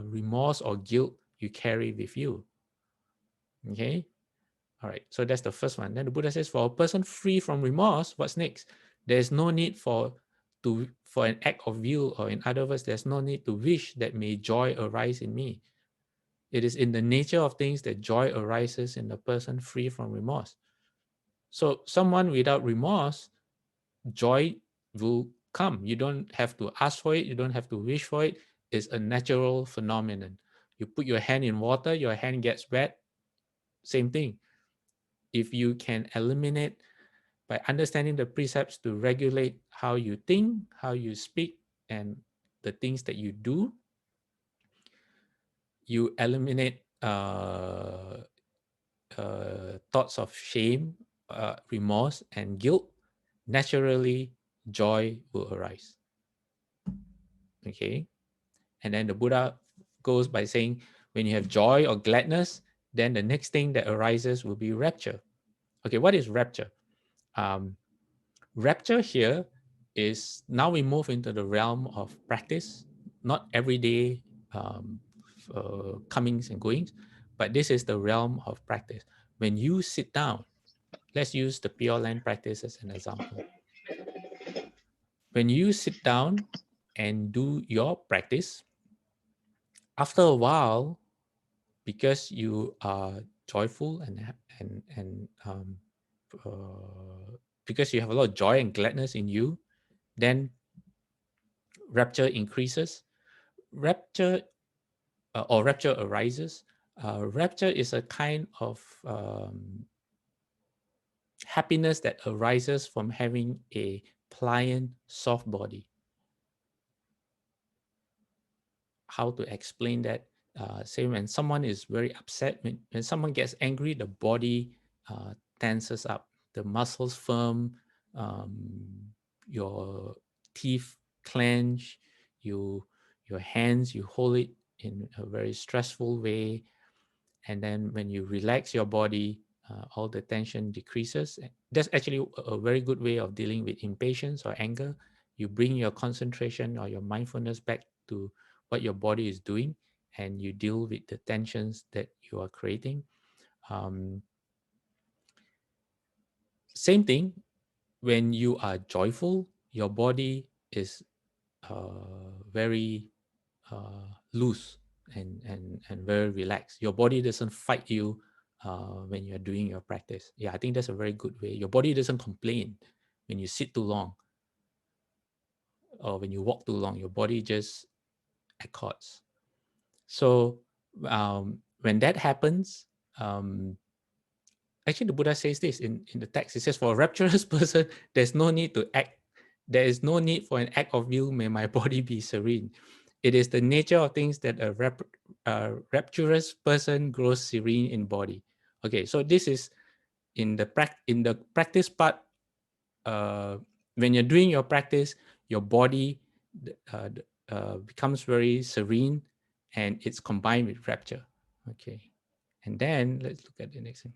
B: remorse or guilt you carry with you. Okay, all right. So that's the first one. Then the Buddha says, for a person free from remorse, what's next? There's no need for an act of will, or in other words, there's no need to wish that may joy arise in me. It is in the nature of things that joy arises in the person free from remorse. So someone without remorse, joy will come. You don't have to ask for it. You don't have to wish for it. It's a natural phenomenon. You put your hand in water, your hand gets wet. Same thing. If you can eliminate by understanding the precepts to regulate how you think, how you speak, and the things that you do, you eliminate thoughts of shame, remorse, and guilt. Naturally, joy will arise. Okay. And then the Buddha goes by saying, when you have joy or gladness, then the next thing that arises will be rapture. Okay, what is rapture? Um, Rapture here is, now we move into the realm of practice, not everyday comings and goings, but this is the realm of practice. When you sit down, let's use the Pure Land practice as an example. When you sit down and do your practice, after a while, because you are joyful uh, because you have a lot of joy and gladness in you, then rapture increases. Rapture or rapture arises. Rapture is a kind of happiness that arises from having a pliant, soft body. How to explain that? Say when someone is very upset, when someone gets angry, the body tenses up, the muscles firm, your teeth clench, your hands, you hold it in a very stressful way. And then when you relax your body, all the tension decreases. That's actually a very good way of dealing with impatience or anger. You bring your concentration or your mindfulness back to what your body is doing, and you deal with the tensions that you are creating. Same thing, when you are joyful, your body is very loose and very relaxed. Your body doesn't fight you when you're doing your practice. Yeah, I think that's a very good way. Your body doesn't complain when you sit too long or when you walk too long. Your body just accords. So when that happens, actually the Buddha says this in the text. It says, for a rapturous person, there's no need to act. There is no need for an act of will, may my body be serene. It is the nature of things that a rapturous person grows serene in body. Okay, so this is in the practice part. When you're doing your practice, your body becomes very serene, and it's combined with rapture. Okay, and then let's look at the next thing.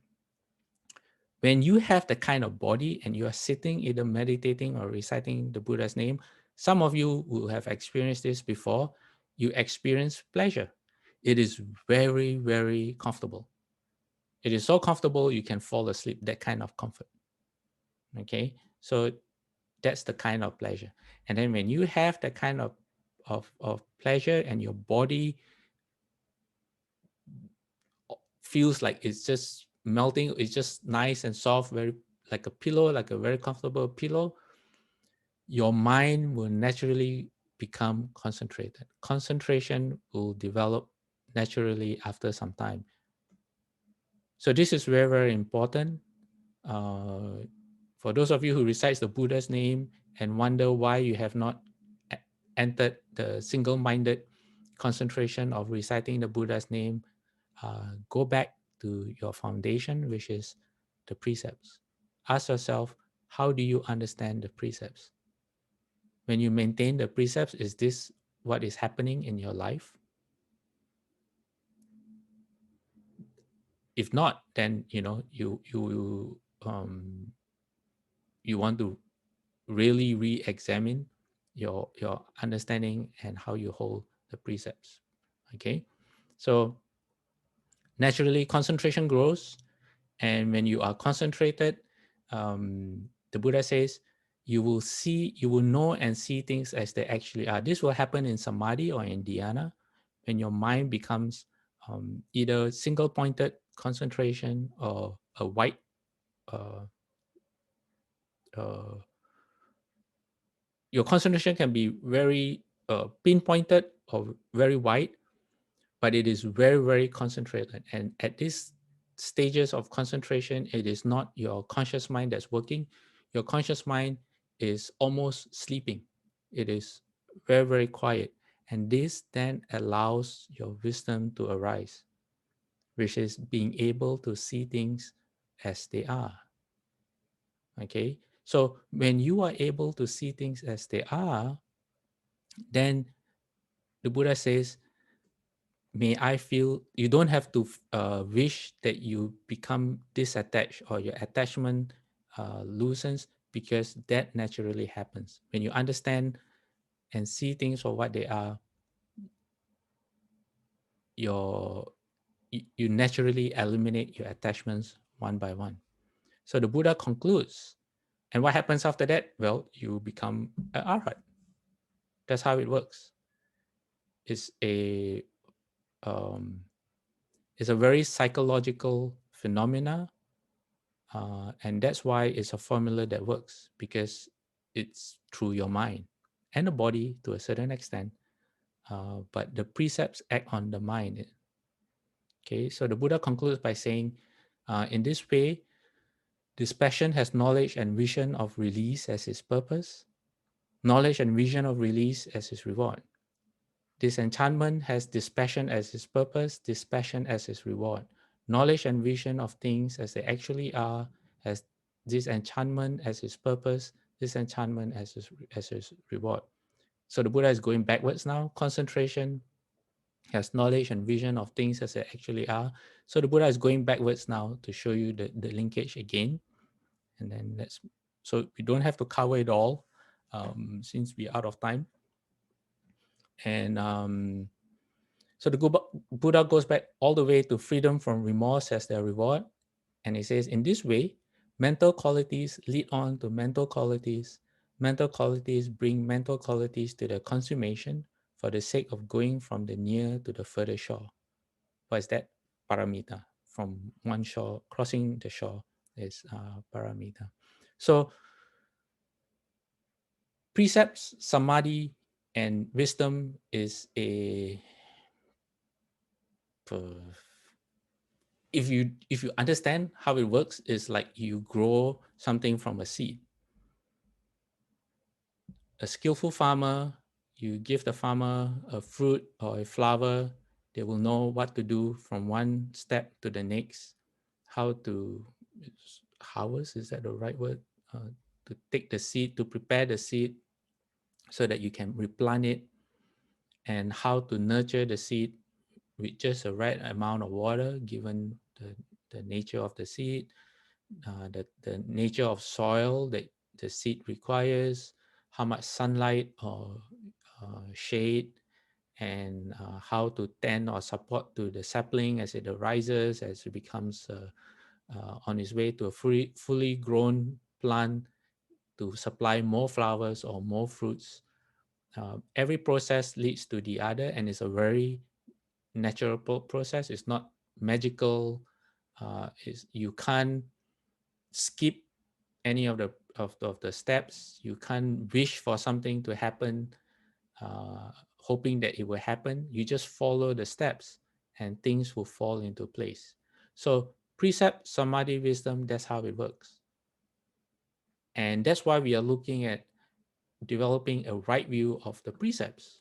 B: When you have the kind of body and you are sitting, either meditating or reciting the Buddha's name, some of you will have experienced this before. You experience pleasure. it is very, very comfortable. It is so comfortable you can fall asleep, that kind of comfort. Okay, so that's the kind of pleasure. And then when you have that kind of pleasure and your body feels like it's just melting, it's just nice and soft, very like a pillow, like a very comfortable pillow, your mind will naturally become concentrated. Concentration will develop naturally after some time. So this is very, very important. Uh, for those of you who recites the Buddha's name and wonder why you have not entered the single-minded concentration of reciting the Buddha's name, go back to your foundation, which is the precepts. Ask yourself, how do you understand the precepts? When you maintain the precepts, is this what is happening in your life? If not, then you want to really re-examine your understanding and how you hold the precepts. Okay, so naturally concentration grows, and when you are concentrated, the Buddha says you will know and see things as they actually are. This will happen in samadhi or in dhyana, when your mind becomes either single pointed concentration or a white uh, uh, your concentration can be very pinpointed or very wide, but it is very, very concentrated. And at these stages of concentration, it is not your conscious mind that's working. Your conscious mind is almost sleeping. It is very, very quiet. And this then allows your wisdom to arise, which is being able to see things as they are. Okay. So when you are able to see things as they are, then the Buddha says, may I feel, you don't have to wish that you become disattached or your attachment loosens, because that naturally happens. When you understand and see things for what they are, you naturally eliminate your attachments one by one. So the Buddha concludes, and what happens after that? Well, you become an arhat. That's how it works. It's a um, it's a very psychological phenomena, and that's why it's a formula that works, because it's through your mind and the body to a certain extent, but the precepts act on the mind. Okay, so the Buddha concludes by saying, in this way, dispassion has knowledge and vision of release as its purpose, knowledge and vision of release as its reward. Disenchantment has dispassion as its purpose, dispassion as its reward. Knowledge and vision of things as they actually are has disenchantment as its purpose, disenchantment as its reward. So the Buddha is going backwards now. Concentration has knowledge and vision of things as they actually are. So the Buddha is going backwards now to show you the linkage again. And then so we don't have to cover it all, since we're out of time. And so the Buddha goes back all the way to freedom from remorse as their reward. And he says, in this way, mental qualities lead on to mental qualities. Mental qualities bring mental qualities to the consummation for the sake of going from the near to the further shore. What is that? Paramita. From one shore, crossing the shore is paramita. So precepts, samadhi, and wisdom is a if you understand how it works, it's like you grow something from a seed. A skillful farmer, you give the farmer a fruit or a flower, they will know what to do from one step to the next, how to harvest, is that the right word? To take the seed, to prepare the seed so that you can replant it, and how to nurture the seed with just the right amount of water given the nature of the seed, the nature of soil that the seed requires, how much sunlight or shade, and how to tend or support to the sapling as it arises, as it becomes on its way to a fully grown plant to supply more flowers or more fruits. Every process leads to the other, and it's a very natural process. It's not magical. You can't skip any of the steps. You can't wish for something to happen, hoping that it will happen. You just follow the steps, and things will fall into place. So precept, samadhi, wisdom, that's how it works. And that's why we are looking at developing a right view of the precepts,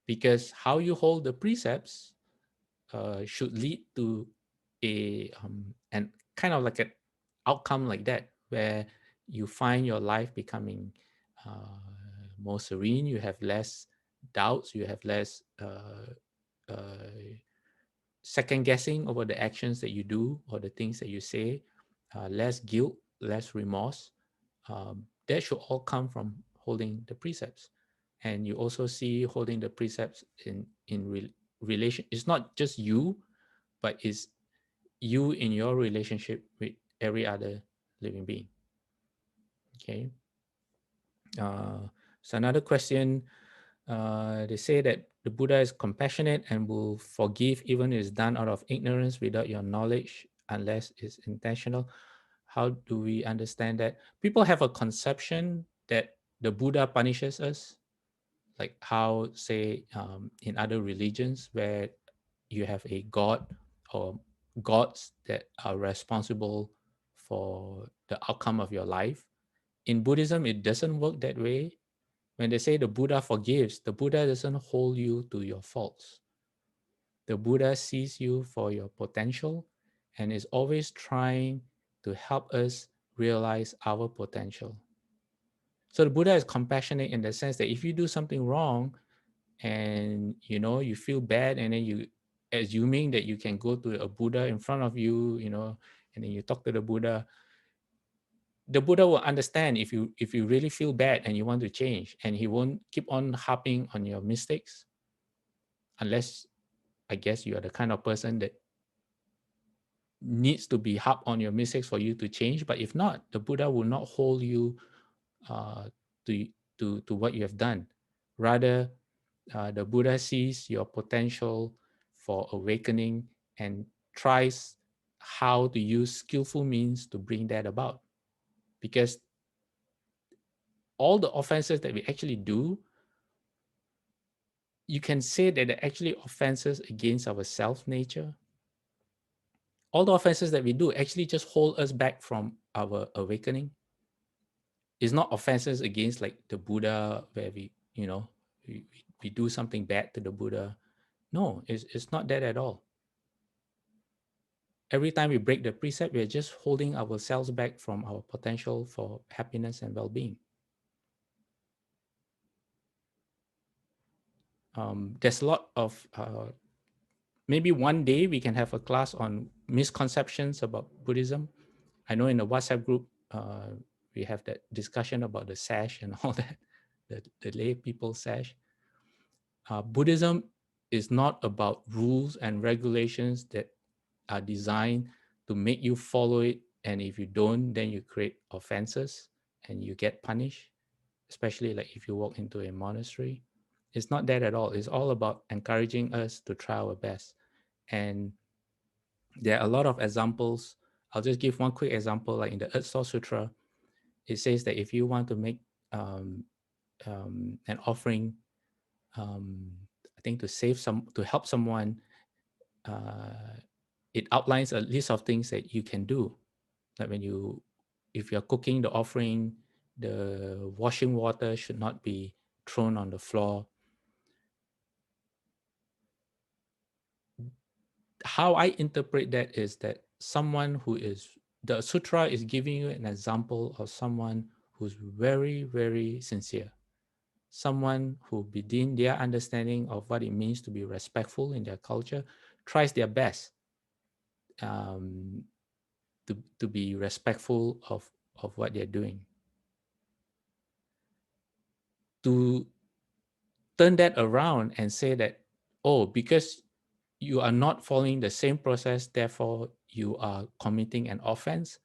B: because how you hold the precepts should lead to a and kind of like an outcome like that, where you find your life becoming more serene. You have less doubts. You have less second guessing over the actions that you do or the things that you say. Less guilt, less remorse. That should all come from holding the precepts. And you also see holding the precepts in relation. It's not just you, but it's you in your relationship with every other living being. Okay. So another question, they say that the Buddha is compassionate and will forgive even if it's done out of ignorance without your knowledge, unless it's intentional. How do we understand that? People have a conception that the Buddha punishes us, like how, say, in other religions where you have a god or gods that are responsible for the outcome of your life. In Buddhism, it doesn't work that way. When they say the Buddha forgives, the Buddha doesn't hold you to your faults. The Buddha sees you for your potential and is always trying to help us realize our potential. So the Buddha is compassionate in the sense that if you do something wrong and you feel bad, and then you assuming that you can go to a Buddha in front of you, and then you talk to the Buddha will understand if you really feel bad and you want to change, and he won't keep on harping on your mistakes, unless I guess you are the kind of person that needs to be harped on your mistakes for you to change. But if not, the Buddha will not hold you uh, to to what you have done. Rather, the Buddha sees your potential for awakening and tries how to use skillful means to bring that about. Because all the offenses that we actually do, you can say that they're actually offenses against our self nature. All the offenses that we do actually just hold us back from our awakening. It's not offenses against like the Buddha where we do something bad to the Buddha. No, it's not that at all. Every time we break the precept, we're just holding ourselves back from our potential for happiness and well-being. There's a lot of maybe one day we can have a class on misconceptions about Buddhism. I know in the WhatsApp group, we have that discussion about the sash and all that, the lay people sash. Buddhism is not about rules and regulations that are designed to make you follow it. And if you don't, then you create offenses and you get punished, especially like if you walk into a monastery. It's not that at all. It's all about encouraging us to try our best. And there are a lot of examples. I'll just give one quick example. Like in the Earth Source Sutra, it says that if you want to make an offering, I think to help someone, it outlines a list of things that you can do. Like if you're cooking the offering, the washing water should not be thrown on the floor. How I interpret that is that the sutra is giving you an example of someone who's very, very sincere. Someone who, within their understanding of what it means to be respectful in their culture, tries their best um, to be respectful of what they're doing. To turn that around and say that, oh, because you are not following the same process, therefore you are committing an offense.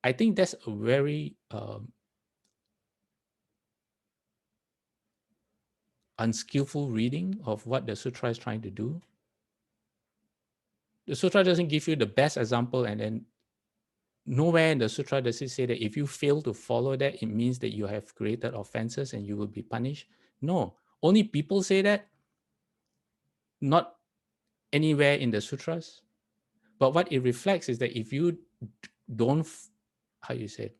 B: I think that's a very unskillful reading of what the sutra is trying to do. The sutra doesn't give you the best example, and then nowhere in the sutra does it say that if you fail to follow that, it means that you have created offenses and you will be punished. No, only people say that, not anywhere in the sutras. But what it reflects is that if you don't, how you say it,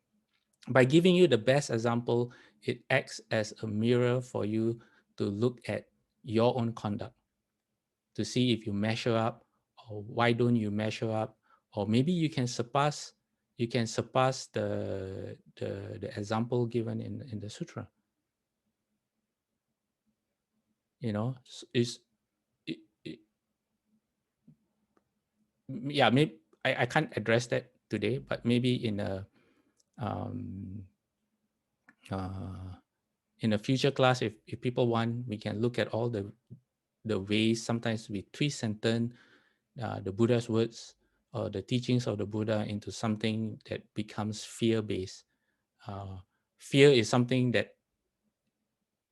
B: by giving you the best example, it acts as a mirror for you to look at your own conduct, to see if you measure up, or why don't you measure up, or maybe you can surpass the example given in the sutra. You know, is it, it, yeah, maybe I can't address that today, but maybe um, uh, in a future class, if people want, we can look at all the ways sometimes we twist and turn the Buddha's words or the teachings of the Buddha into something that becomes fear-based. Uh, Fear is something that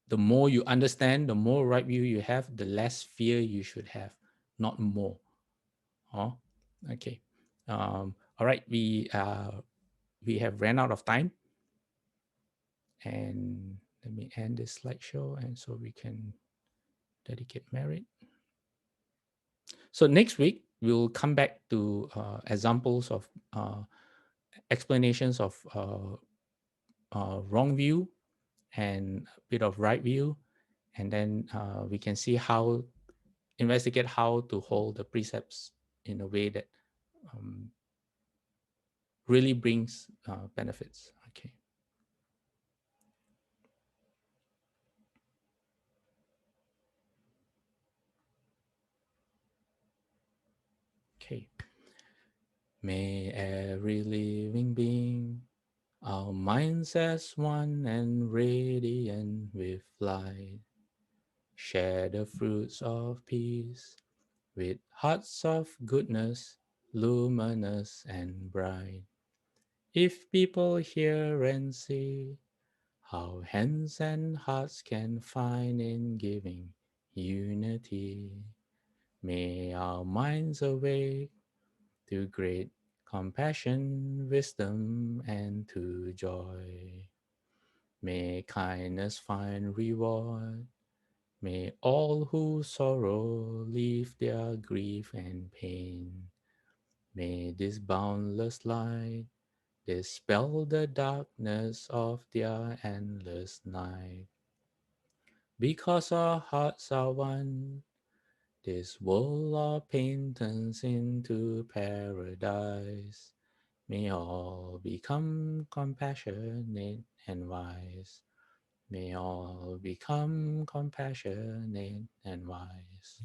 B: the more you understand, the more right view you have, the less fear you should have, not more. Oh, okay. All right, we have ran out of time, and let me end this slideshow, and so we can dedicate merit. So next week we'll come back to examples of explanations of wrong view and a bit of right view, and then we can see how investigate how to hold the precepts in a way that um, really brings benefits. Okay. Okay. May every living being, our minds as one and radiant with light, share the fruits of peace with hearts of goodness, luminous and bright. If people hear and see how hands and hearts can find in giving unity, may our minds awake to great compassion, wisdom, and to joy. May kindness find reward. May all who sorrow leave their grief and pain. May this boundless light dispel the darkness of their endless night. Because our hearts are one, this world of pain turns into paradise. May all become compassionate and wise. May all become compassionate and wise.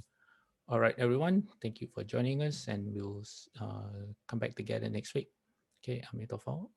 B: All right, everyone. Thank you for joining us, and we'll come back together next week. Okay, Amitovo.